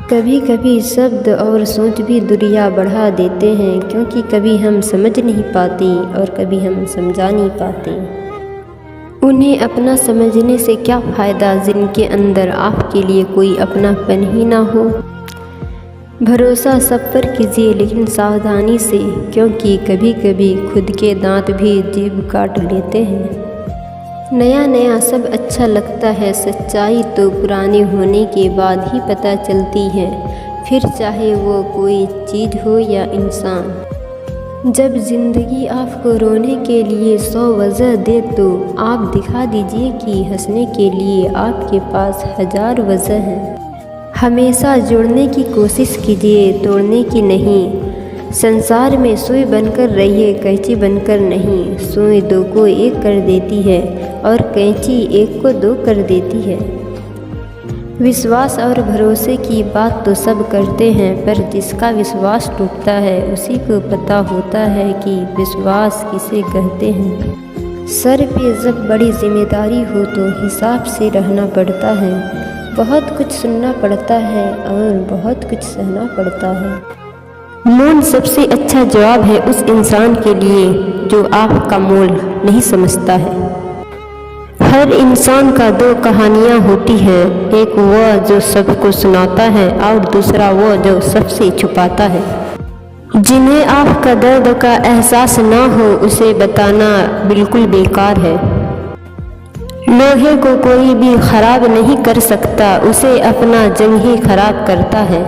कभी कभी शब्द और सोच भी दूरियां बढ़ा देते हैं, क्योंकि कभी हम समझ नहीं पाते और कभी हम समझा नहीं पाते। उन्हें अपना समझने से क्या फ़ायदा जिनके अंदर आपके लिए कोई अपनापन ही ना हो। भरोसा सब पर कीजिए, लेकिन सावधानी से, क्योंकि कभी कभी खुद के दांत भी जीभ काट लेते हैं। नया नया सब अच्छा लगता है, सच्चाई तो पुराने होने के बाद ही पता चलती है, फिर चाहे वो कोई चीज़ हो या इंसान। जब ज़िंदगी आपको रोने के लिए 100 वजह दे तो आप दिखा दीजिए कि हंसने के लिए आपके पास 1000 वजह हैं। हमेशा जुड़ने की कोशिश कीजिए, तोड़ने की नहीं। संसार में सुई बनकर रहिए, कैंची बनकर नहीं। सुई 2 को 1 कर देती है और कैंची 1 को 2 कर देती है। विश्वास और भरोसे की बात तो सब करते हैं, पर जिसका विश्वास टूटता है उसी को पता होता है कि विश्वास किसे कहते हैं। सर पे जब बड़ी जिम्मेदारी हो तो हिसाब से रहना पड़ता है। बहुत कुछ सुनना पड़ता है और बहुत कुछ सहना पड़ता है। मौन सबसे अच्छा जवाब है उस इंसान के लिए जो आपका मोल नहीं समझता है। हर इंसान का 2 कहानियाँ होती हैं, एक वह जो सबको सुनाता है और दूसरा वह जो सबसे छुपाता है। जिन्हें आपका दर्द का एहसास ना हो उसे बताना बिल्कुल बेकार है। लोहे को कोई भी खराब नहीं कर सकता, उसे अपना जंग ही खराब करता है।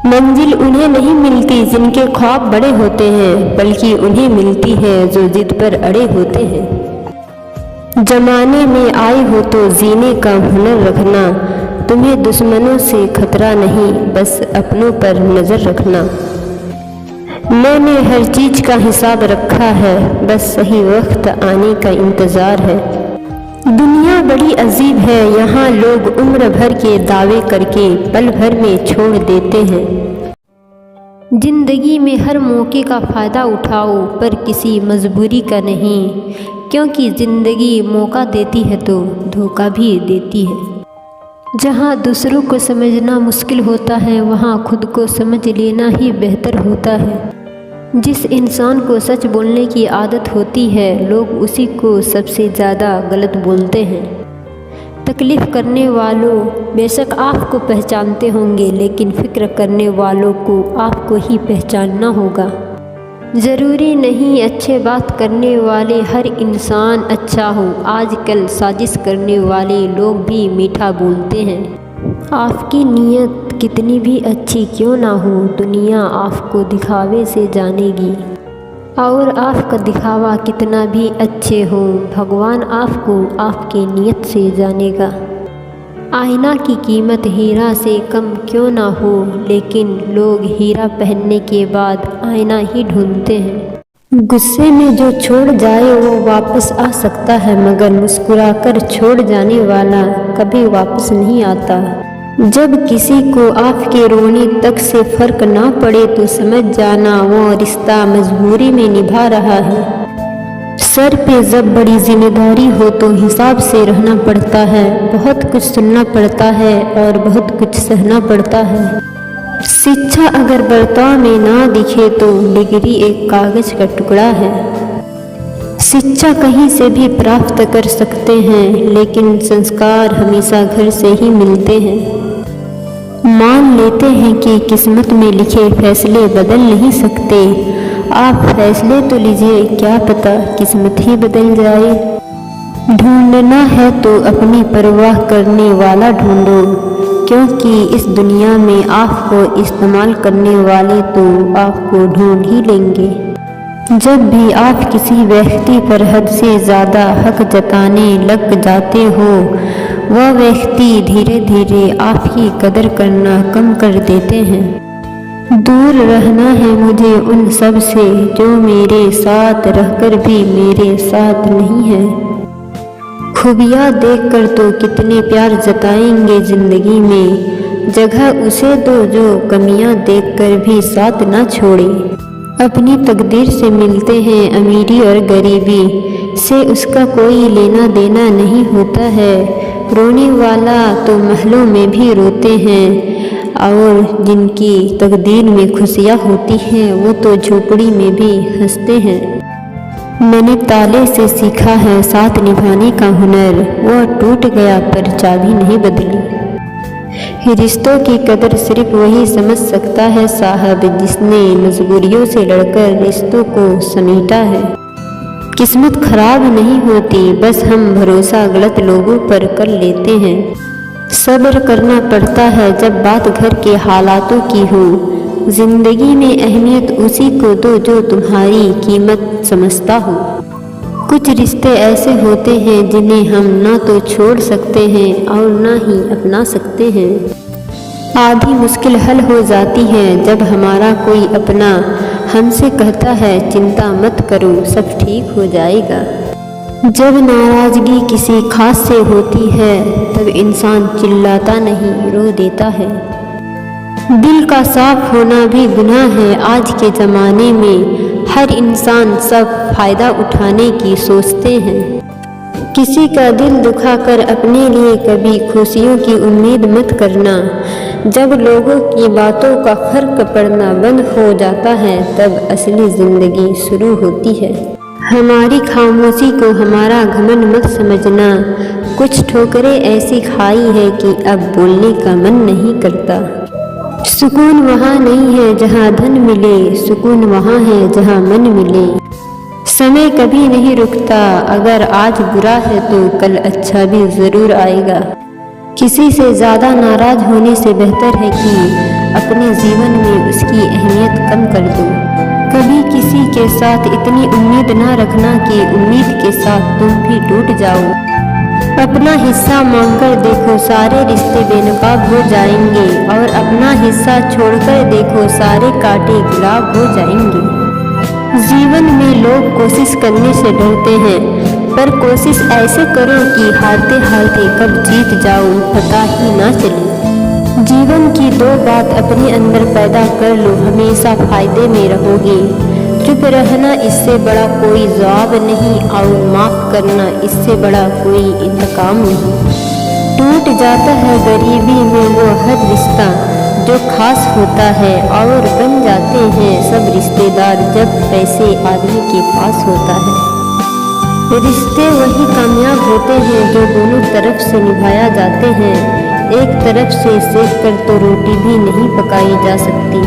मंजिल उन्हें नहीं मिलती जिनके ख्वाब बड़े होते हैं, बल्कि उन्हें मिलती है जो जिद पर अड़े होते हैं। जमाने में आए हो तो जीने का हुनर रखना, तुम्हें दुश्मनों से खतरा नहीं, बस अपनों पर नज़र रखना। मैंने हर चीज़ का हिसाब रखा है, बस सही वक्त आने का इंतज़ार है। दुनिया बड़ी अजीब है, यहाँ लोग उम्र भर के दावे करके पल भर में छोड़ देते हैं। जिंदगी में हर मौके का फ़ायदा उठाओ, पर किसी मजबूरी का नहीं, क्योंकि ज़िंदगी मौका देती है तो धोखा भी देती है। जहाँ दूसरों को समझना मुश्किल होता है, वहाँ खुद को समझ लेना ही बेहतर होता है। जिस इंसान को सच बोलने की आदत होती है, लोग उसी को सबसे ज़्यादा गलत बोलते हैं। तकलीफ़ करने वालों बेशक आपको पहचानते होंगे, लेकिन फ़िक्र करने वालों को आपको ही पहचानना होगा। ज़रूरी नहीं अच्छे बात करने वाले हर इंसान अच्छा हो, आजकल साजिश करने वाले लोग भी मीठा बोलते हैं। आपकी नीयत कितनी भी अच्छी क्यों ना हो, दुनिया आपको दिखावे से जानेगी। और आपका दिखावा कितना भी अच्छे हो, भगवान आपको आपके नीयत से जानेगा। आईना की कीमत हीरा से कम क्यों ना हो, लेकिन लोग हीरा पहनने के बाद आईना ही ढूंढते हैं। गुस्से में जो छोड़ जाए वो वापस आ सकता है, मगर मुस्कुराकर छोड़ जाने वाला कभी वापस नहीं आता। जब किसी को आपके रोने तक से फ़र्क ना पड़े तो समझ जाना वो रिश्ता मजबूरी में निभा रहा है। सर पे जब बड़ी जिम्मेदारी हो तो हिसाब से रहना पड़ता है। बहुत कुछ सुनना पड़ता है और बहुत कुछ सहना पड़ता है। शिक्षा अगर बर्ताव में ना दिखे तो डिग्री एक कागज़ का टुकड़ा है। शिक्षा कहीं से भी प्राप्त कर सकते हैं, लेकिन संस्कार हमेशा घर से ही मिलते हैं। मान लेते हैं कि किस्मत में लिखे फैसले बदल नहीं सकते। आप फैसले तो लीजिए, क्या पता किस्मत ही बदल जाए। ढूंढना है तो अपनी परवाह करने वाला ढूंढो, क्योंकि इस दुनिया में आपको इस्तेमाल करने वाले तो आपको ढूंढ ही लेंगे। जब भी आप किसी व्यक्ति पर हद से ज़्यादा हक जताने लग जाते हो, वह व्यक्ति धीरे धीरे आपकी कदर करना कम कर देते हैं। दूर रहना है मुझे उन सब से जो मेरे साथ रहकर भी मेरे साथ नहीं है। खूबियाँ देखकर तो कितने प्यार जताएंगे ज़िंदगी में, जगह उसे दो जो कमियाँ देखकर भी साथ ना छोड़े। अपनी तकदीर से मिलते हैं अमीरी और गरीबी से, उसका कोई लेना देना नहीं होता है। रोने वाला तो महलों में भी रोते हैं, और जिनकी तकदीर में खुशियाँ होती हैं वो तो झोपड़ी में भी हंसते हैं। मैंने ताले से सीखा है साथ निभाने का हुनर, वह टूट गया पर चाबी नहीं बदली। रिश्तों की कदर सिर्फ वही समझ सकता है साहब, जिसने मजबूरियों से लड़कर रिश्तों को समेटा है। किस्मत खराब नहीं होती, बस हम भरोसा गलत लोगों पर कर लेते हैं। सब्र करना पड़ता है जब बात घर के हालातों की हो। जिंदगी में अहमियत उसी को दो जो तुम्हारी कीमत समझता हो। कुछ रिश्ते ऐसे होते हैं जिन्हें हम ना तो छोड़ सकते हैं और ना ही अपना सकते हैं। आधी मुश्किल हल हो जाती है जब हमारा कोई अपना हमसे कहता है चिंता मत करो सब ठीक हो जाएगा। जब नाराज़गी किसी खास से होती है तब इंसान चिल्लाता नहीं रो देता है। दिल का साफ होना भी गुनाह है आज के ज़माने में, हर इंसान सब फ़ायदा उठाने की सोचते हैं। किसी का दिल दुखाकर अपने लिए कभी खुशियों की उम्मीद मत करना। जब लोगों की बातों का फर्क पड़ना बंद हो जाता है तब असली ज़िंदगी शुरू होती है। हमारी खामोशी को हमारा घमंड मत समझना, कुछ ठोकरें ऐसी खाई है कि अब बोलने का मन नहीं करता। सुकून वहाँ नहीं है जहाँ धन मिले, सुकून वहाँ है जहाँ मन मिले। समय कभी नहीं रुकता, अगर आज बुरा है तो कल अच्छा भी ज़रूर आएगा। किसी से ज़्यादा नाराज़ होने से बेहतर है कि अपने जीवन में उसकी अहमियत कम कर दो। कभी किसी के साथ इतनी उम्मीद ना रखना कि उम्मीद के साथ तुम भी टूट जाओ। अपना हिस्सा मांगकर देखो सारे रिश्ते बेनकाब हो जाएंगे, और अपना हिस्सा छोड़कर देखो सारे कांटे गुलाब हो जाएंगे। जीवन में लोग कोशिश करने से डरते हैं, पर कोशिश ऐसे करो कि हारते हारते कब जीत जाओ पता ही ना चले। जीवन की दो बात अपने अंदर पैदा कर लो, हमेशा फायदे में रहोगे। चुप रहना इससे बड़ा कोई जवाब नहीं, और माफ़ करना इससे बड़ा कोई इंतकाम नहीं। टूट जाता है गरीबी में वो हर रिश्ता जो खास होता है, और बन जाते हैं सब रिश्तेदार जब पैसे आदमी के पास होता है। रिश्ते वही कामयाब होते हैं जो दोनों तरफ से निभाया जाते हैं। एक तरफ से सेक कर तो रोटी भी नहीं पकाई जा सकती।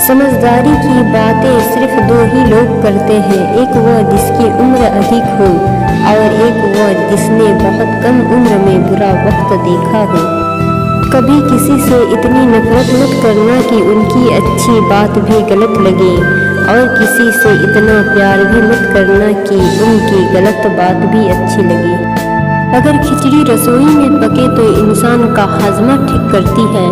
समझदारी की बातें सिर्फ दो ही लोग करते हैं, एक वह जिसकी उम्र अधिक हो और एक वह जिसने बहुत कम उम्र में बुरा वक्त देखा हो। कभी किसी से इतनी नफरत मत करना कि उनकी अच्छी बात भी गलत लगे, और किसी से इतना प्यार भी मत करना कि उनकी गलत बात भी अच्छी लगे। अगर खिचड़ी रसोई में पके तो इंसान का हाजमा ठीक करती है,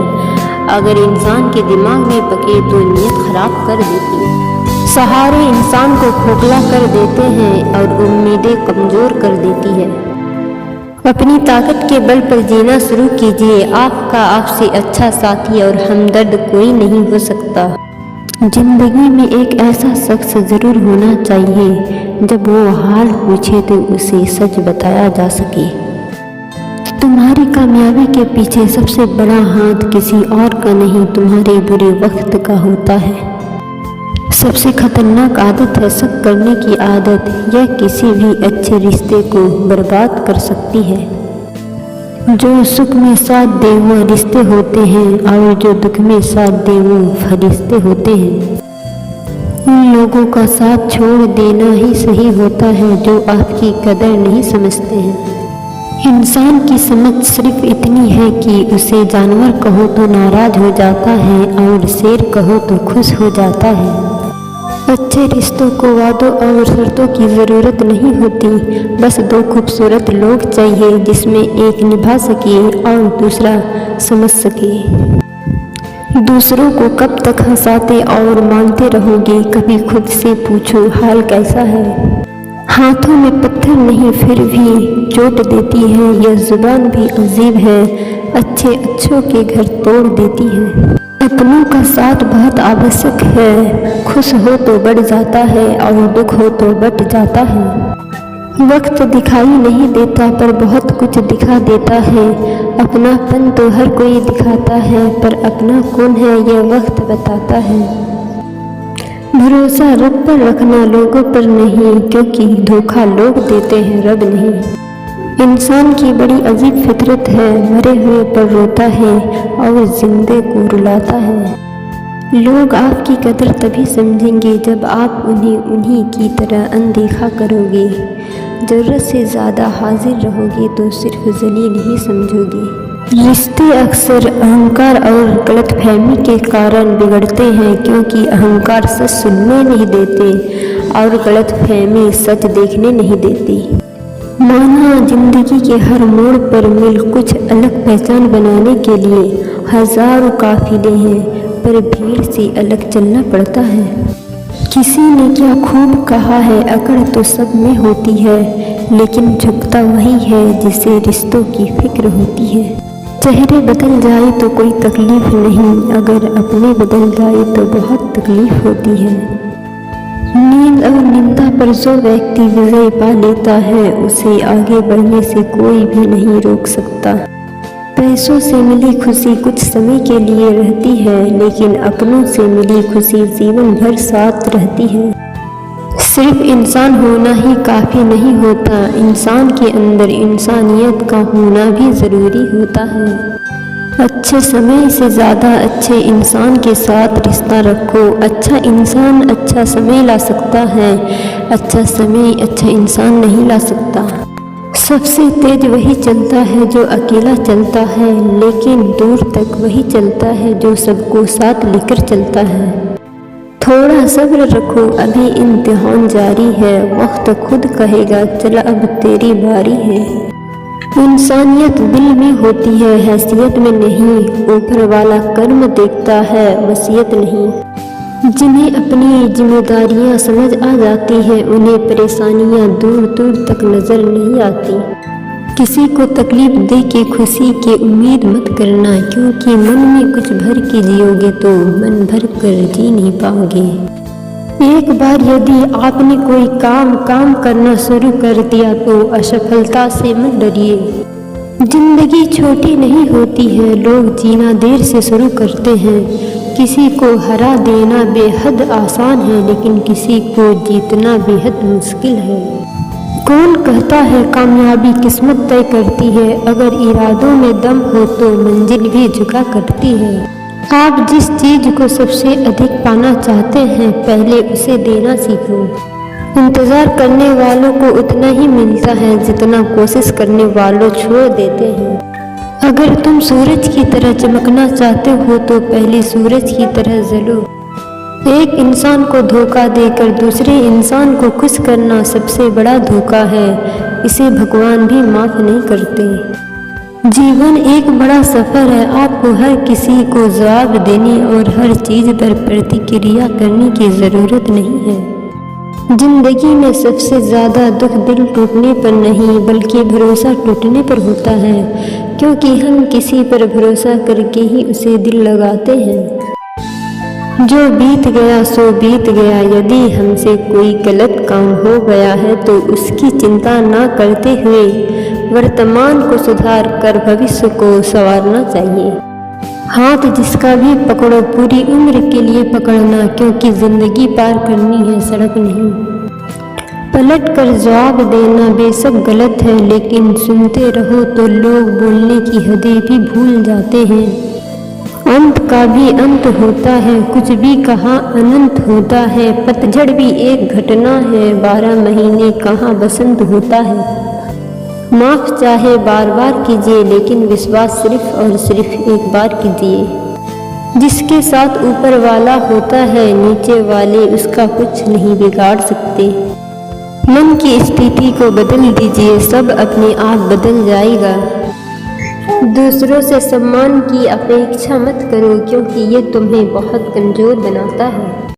अगर इंसान के दिमाग में पके तो नीयत खराब कर देती है। सहारे इंसान को खोखला कर देते हैं और उम्मीदें कमज़ोर कर देती है। अपनी ताकत के बल पर जीना शुरू कीजिए, आपका आपसे अच्छा साथी और हमदर्द कोई नहीं हो सकता। जिंदगी में एक ऐसा शख्स ज़रूर होना चाहिए जब वो हाल पूछे तो उसे सच बताया जा सके। तुम्हारी कामयाबी के पीछे सबसे बड़ा हाथ किसी और का नहीं तुम्हारे बुरे वक्त का होता है। सबसे खतरनाक आदत है शक करने की आदत, यह किसी भी अच्छे रिश्ते को बर्बाद कर सकती है। जो सुख में साथ दे वो रिश्ते होते हैं, और जो दुख में साथ दे वो फरिश्ते होते हैं। उन लोगों का साथ छोड़ देना ही सही होता है जो आपकी कदर नहीं समझते हैं। इंसान की समझ सिर्फ इतनी है कि उसे जानवर कहो तो नाराज हो जाता है और शेर कहो तो खुश हो जाता है। अच्छे रिश्तों को वादों और शर्तों की ज़रूरत नहीं होती, बस दो खूबसूरत लोग चाहिए जिसमें एक निभा सके और दूसरा समझ सके। दूसरों को कब तक हंसाते और मानते रहोगे, कभी खुद से पूछो हाल कैसा है। हाथों में पत्थर नहीं फिर भी चोट देती है, यह जुबान भी अजीब है, अच्छे अच्छों के घर तोड़ देती है। अपनों का साथ बहुत आवश्यक है, खुश हो तो बढ़ जाता है और दुख हो तो बट जाता है। वक्त दिखाई नहीं देता पर बहुत कुछ दिखा देता है। अपनापन तो हर कोई दिखाता है पर अपना कौन है यह वक्त बताता है। भरोसा रब पर रखना लोगों पर नहीं, क्योंकि धोखा लोग देते हैं रब नहीं। इंसान की बड़ी अजीब फितरत है, मरे हुए पर रोता है और जिंदे को रुलाता है। लोग आपकी कदर तभी समझेंगे जब आप उन्हें उन्हीं की तरह अनदेखा करोगे। ज़रूरत से ज़्यादा हाजिर रहोगे तो सिर्फ जलील ही समझोगे। रिश्ते अक्सर अहंकार और गलतफहमी के कारण बिगड़ते हैं, क्योंकि अहंकार सच सुनने नहीं देते और गलतफहमी सच देखने नहीं देती। माना जिंदगी के हर मोड़ पर मिल कुछ अलग पहचान बनाने के लिए हजारों काफिले हैं, पर भीड़ से अलग चलना पड़ता है। किसी ने क्या खूब कहा है, अकड़ तो सब में होती है, लेकिन झुकता वही है जिसे रिश्तों की फिक्र होती है। चेहरे बदल जाए तो कोई तकलीफ नहीं, अगर अपने बदल जाए तो बहुत तकलीफ होती है। नींद और निंदा पर जो व्यक्ति विजय पा लेता है, उसे आगे बढ़ने से कोई भी नहीं रोक सकता। पैसों से मिली खुशी कुछ समय के लिए रहती है, लेकिन अपनों से मिली खुशी जीवन भर साथ रहती है। सिर्फ इंसान होना ही काफ़ी नहीं होता, इंसान के अंदर इंसानियत का होना भी ज़रूरी होता है। अच्छे समय से ज़्यादा अच्छे इंसान के साथ रिश्ता रखो। अच्छा इंसान अच्छा समय ला सकता है, अच्छा समय अच्छा इंसान नहीं ला सकता। सबसे तेज वही चलता है जो अकेला चलता है, लेकिन दूर तक वही चलता है जो सबको साथ लेकर चलता है। थोड़ा सब्र रखो, अभी इम्तिहान जारी है, वक्त खुद कहेगा चला अब तेरी बारी है। इंसानियत दिल में होती है, हैसियत में नहीं, ऊपर वाला कर्म देखता है, वसीयत नहीं। जिन्हें अपनी जिम्मेदारियां समझ आ जाती हैं, उन्हें परेशानियां दूर दूर तक नज़र नहीं आती। किसी को तकलीफ दे के खुशी की उम्मीद मत करना, क्योंकि मन में कुछ भर के जियोगे तो मन भर कर जी नहीं पाओगे। एक बार यदि आपने कोई काम करना शुरू कर दिया तो असफलता से मत डरिए। जिंदगी छोटी नहीं होती है, लोग जीना देर से शुरू करते हैं। किसी को हरा देना बेहद आसान है, लेकिन किसी को जीतना बेहद मुश्किल है। कौन कहता है कामयाबी किस्मत तय करती है, अगर इरादों में दम हो तो मंजिल भी झुका करती है। आप जिस चीज़ को सबसे अधिक पाना चाहते हैं, पहले उसे देना सीखो। इंतज़ार करने वालों को उतना ही मिलता है जितना कोशिश करने वालों छोड़ देते हैं। अगर तुम सूरज की तरह चमकना चाहते हो तो पहले सूरज की तरह जलो। एक इंसान को धोखा देकर दूसरे इंसान को खुश करना सबसे बड़ा धोखा है, इसे भगवान भी माफ़ नहीं करते। जीवन एक बड़ा सफ़र है, आपको हर किसी को जवाब देने और हर चीज़ पर प्रतिक्रिया करने की ज़रूरत नहीं है। जिंदगी में सबसे ज़्यादा दुख दिल टूटने पर नहीं, बल्कि भरोसा टूटने पर होता है, क्योंकि हम किसी पर भरोसा करके ही उसे दिल लगाते हैं। जो बीत गया सो बीत गया, यदि हमसे कोई गलत काम हो गया है तो उसकी चिंता ना करते हुए वर्तमान को सुधार कर भविष्य को संवारना चाहिए। हाथ जिसका भी पकड़ो पूरी उम्र के लिए पकड़ना, क्योंकि ज़िंदगी पार करनी है, सड़क नहीं। पलट कर जवाब देना बेशक गलत है, लेकिन सुनते रहो तो लोग बोलने की हदें भी भूल जाते हैं। अंत का भी अंत होता है, कुछ भी कहाँ अनंत होता है। पतझड़ भी एक घटना है, 12 महीने कहाँ बसंत होता है। माफ़ चाहे बार बार कीजिए, लेकिन विश्वास सिर्फ और सिर्फ एक बार कीजिए। जिसके साथ ऊपर वाला होता है, नीचे वाले उसका कुछ नहीं बिगाड़ सकते। मन की स्थिति को बदल दीजिए, सब अपने आप बदल जाएगा। दूसरों से सम्मान की अपेक्षा मत करो, क्योंकि ये तुम्हें बहुत कमज़ोर बनाता है।